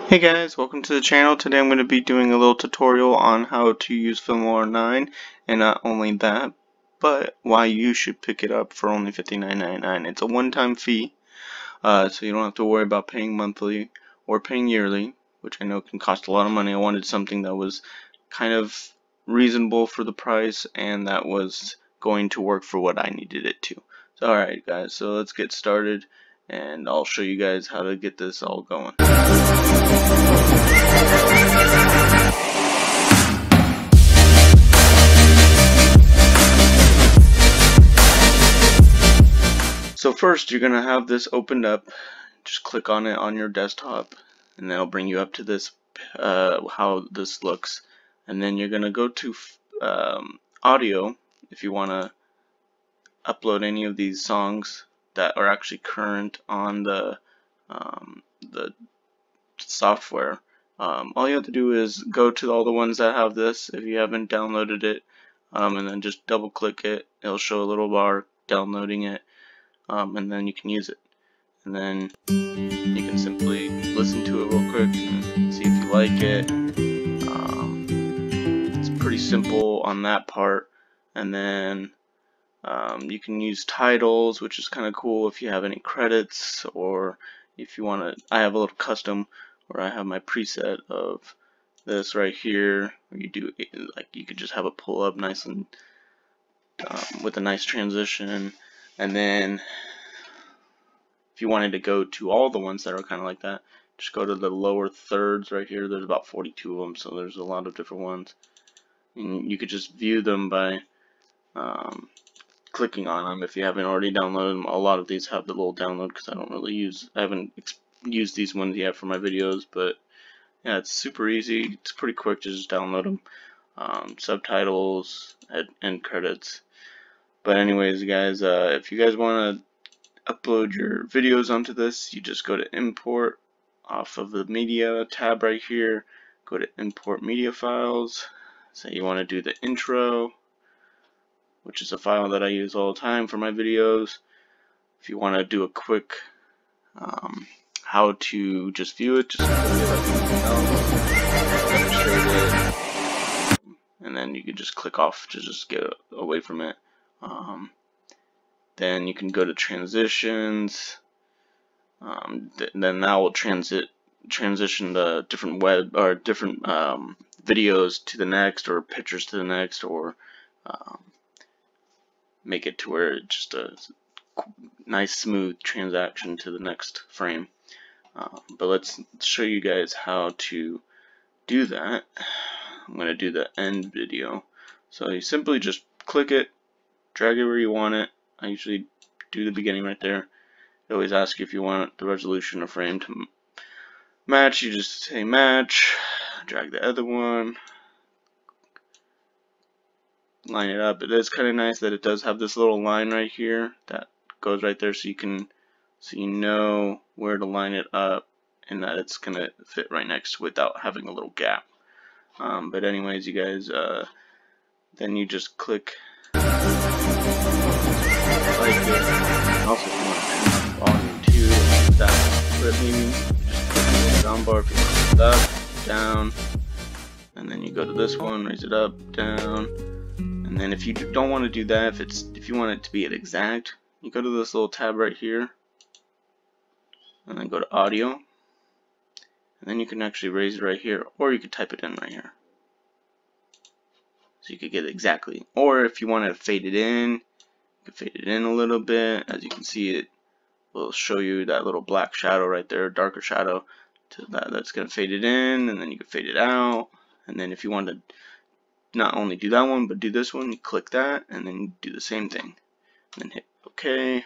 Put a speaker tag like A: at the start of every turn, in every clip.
A: Hey guys, welcome to the channel. Today I'm going to be doing a little tutorial on how to use Filmora 9, and not only that, but why you should pick it up for only $59.99. It's a one-time fee, so you don't have to worry about paying monthly or paying yearly, which I know can cost a lot of money. I wanted something that was kind of reasonable for the price and that was going to work for what I needed it to. So alright guys, so let's get started and I'll show you guys how to get this all going. So first you're gonna have this opened up. Just click on it on your desktop and then it'll bring you up to this how this looks, and then you're gonna go to audio if you want to upload any of these songs that are actually current on the software. All you have to do is go to all the ones that have this if you haven't downloaded it, and then just double click it. It'll show a little bar downloading it, and then you can use it. And then you can simply listen to it real quick and see if you like it. It's pretty simple on that part. And then you can use titles, which is kind of cool if you have any credits, or if you want to. I have a little custom where I have my preset of this right here, where you do like you could just have it pull up nice and with a nice transition. And then if you wanted to go to all the ones that are kind of like that, just go to the lower thirds right here. There's about 42 of them, so there's a lot of different ones, and you could just view them by clicking on them if you haven't already downloaded them. A lot of these have the little download because I haven't used these ones yet for my videos, but yeah, it's super easy. It's pretty quick to just download them. Subtitles, end credits. But anyways, guys, if you guys want to upload your videos onto this, you just go to import off of the media tab right here. Go to import media files. Say you want to do the intro, which is a file that I use all the time for my videos. If you want to do a quick how to just view it, just click it like anything else, and then you can just click off to just get away from it. Then you can go to transitions. Then that will transition the different web or different videos to the next, or pictures to the next, or make it to where it's just a nice smooth transaction to the next frame. But let's show you guys how to do that. I'm going to do the end video. So you simply just click it, drag it where you want it. I usually do the beginning right there. It always asks you if you want the resolution or frame to match. You just say match, drag the other one, line it up. It is kind of nice that it does have this little line right here that goes right there, so you know where to line it up and that it's gonna fit right next without having a little gap. But anyways, you guys, then you just click like it. Also, if you want to turn up volume too, that clip maybe, just click the down bar if you want it up, down, and then you go to this one, raise it up, down. And then if you don't want to do that, if you want it to be at exact, you go to this little tab right here, and then go to audio, and then you can actually raise it right here, or you could type it in right here, so you could get it exactly. Or if you want to fade it in, you can fade it in a little bit. As you can see, it will show you that little black shadow right there, darker shadow to that's going to fade it in, and then you can fade it out. And then if you want to not only do that one but do this one, you click that and then you do the same thing and then hit OK.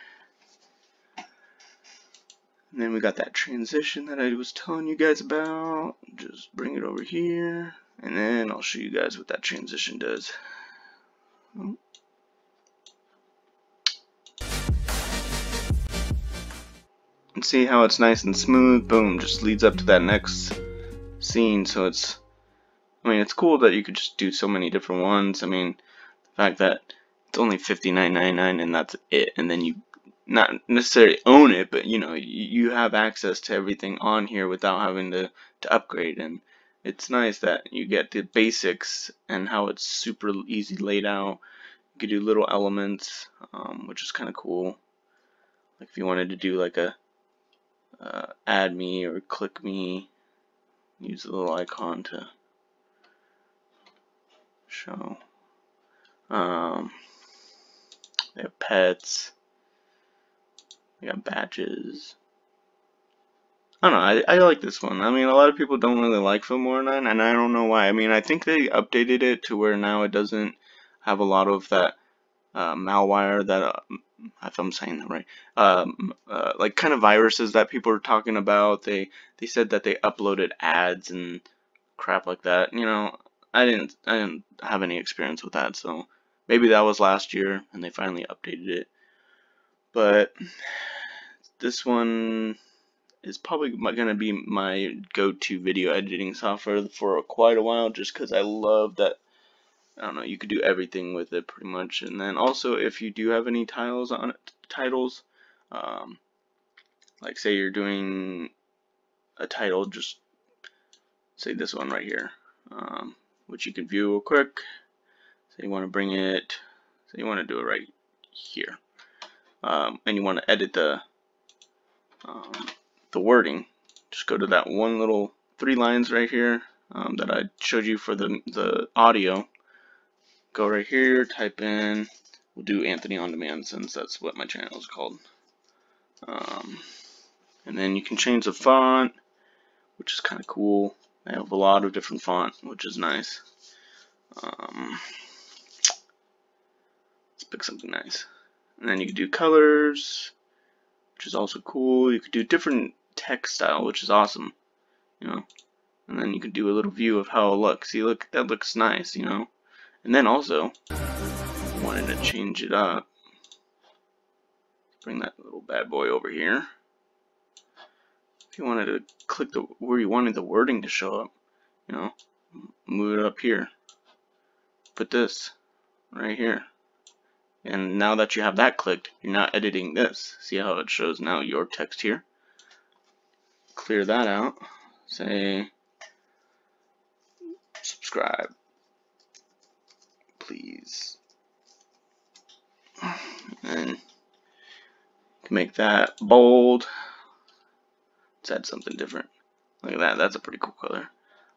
A: And then we got that transition that I was telling you guys about. Just bring it over here and then I'll show you guys what that transition does. And see how it's nice and smooth. Boom, just leads up to that next scene. So it's cool that you could just do so many different ones. I mean, the fact that it's only $59.99 and that's it, and then you not necessarily own it, but you know, you have access to everything on here without having to upgrade. And it's nice that you get the basics and how it's super easy laid out. You can do little elements, which is kind of cool. Like if you wanted to do like a add me or click me, use the little icon to show. They have pets. They got badges. I don't know, I like this one. I mean, a lot of people don't really like Filmora 9, and I don't know why. I mean, I think they updated it to where now it doesn't have a lot of that malware that, if I'm saying that right, like kind of viruses that people are talking about. They said that they uploaded ads and crap like that. You know, I didn't have any experience with that, so maybe that was last year and they finally updated it. But this one is probably going to be my go-to video editing software for quite a while, just because I love that. I don't know, you could do everything with it pretty much. And then also, if you do have any titles on it, like say you're doing a title, just say this one right here, which you can view real quick. So you want to bring it, so you want to do it right here, and you want to edit the wording. Just go to that one little 3 lines right here that I showed you for the audio. Go right here, type in, we'll do Anthony on Demand since that's what my channel is called. And then you can change the font, which is kind of cool. They have a lot of different font, which is nice. Let's pick something nice. And then you can do colors, which is also cool. You could do different text style, which is awesome, you know. And then you can do a little view of how it looks. See, look, that looks nice, you know. And then also, if you wanted to change it up, bring that little bad boy over here. If you wanted to click where you wanted the wording to show up, you know, move it up here. Put this right here. And now that you have that clicked, you're not editing this. See how it shows now your text here? Clear that out. Say, subscribe, please. And you can make that bold. Let's add something different. Look at that, that's a pretty cool color.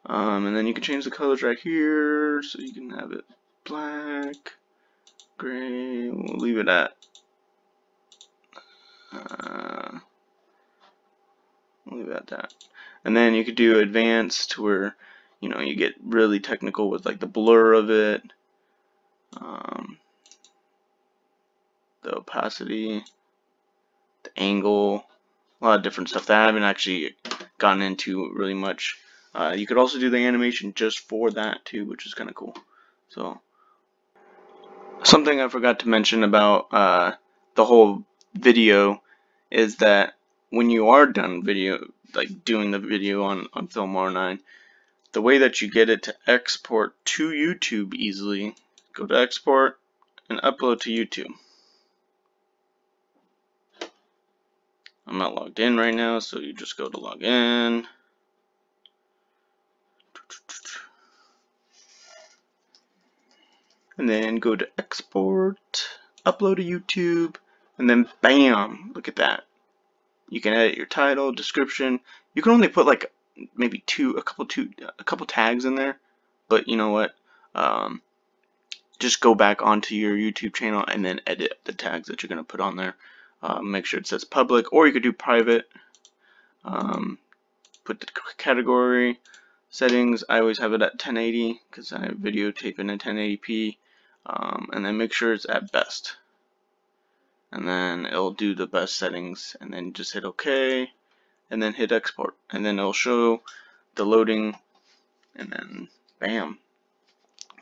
A: And then you can change the colors right here, so you can have it black, gray. We'll leave it at that. And then you could do advanced, to where you know you get really technical with like the blur of it, the opacity, the angle, a lot of different stuff that I haven't actually gotten into really much. You could also do the animation just for that too, which is kind of cool. So something I forgot to mention about the whole video is that when you are done doing the video on Filmora 9, the way that you get it to export to YouTube easily, go to export and upload to YouTube. I'm not logged in right now, so you just go to log in. And then go to export, upload to YouTube, and then bam, look at that. You can edit your title, description. You can only put like maybe a couple tags in there, but you know what? Just go back onto your YouTube channel and then edit the tags that you're gonna put on there. Make sure it says public, or you could do private. Put the category settings. I always have it at 1080 because I videotape in 1080p. And then make sure it's at best. And then it'll do the best settings, and then just hit OK, and then hit export, and then it'll show the loading, and then bam,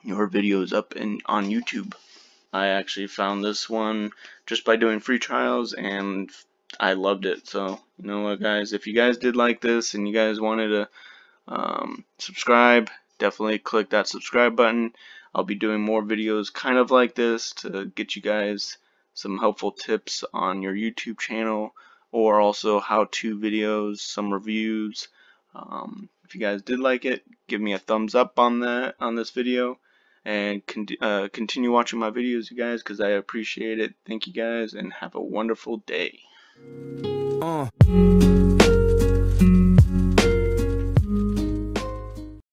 A: your video is up on YouTube. I actually found this one just by doing free trials, and I loved it. So you know what, guys, if you guys did like this and you guys wanted to subscribe, definitely click that subscribe button. I'll be doing more videos kind of like this to get you guys some helpful tips on your YouTube channel, or also how-to videos, some reviews. If you guys did like it, give me a thumbs up on this video, and continue watching my videos, you guys, because I appreciate it. Thank you guys, and have a wonderful day.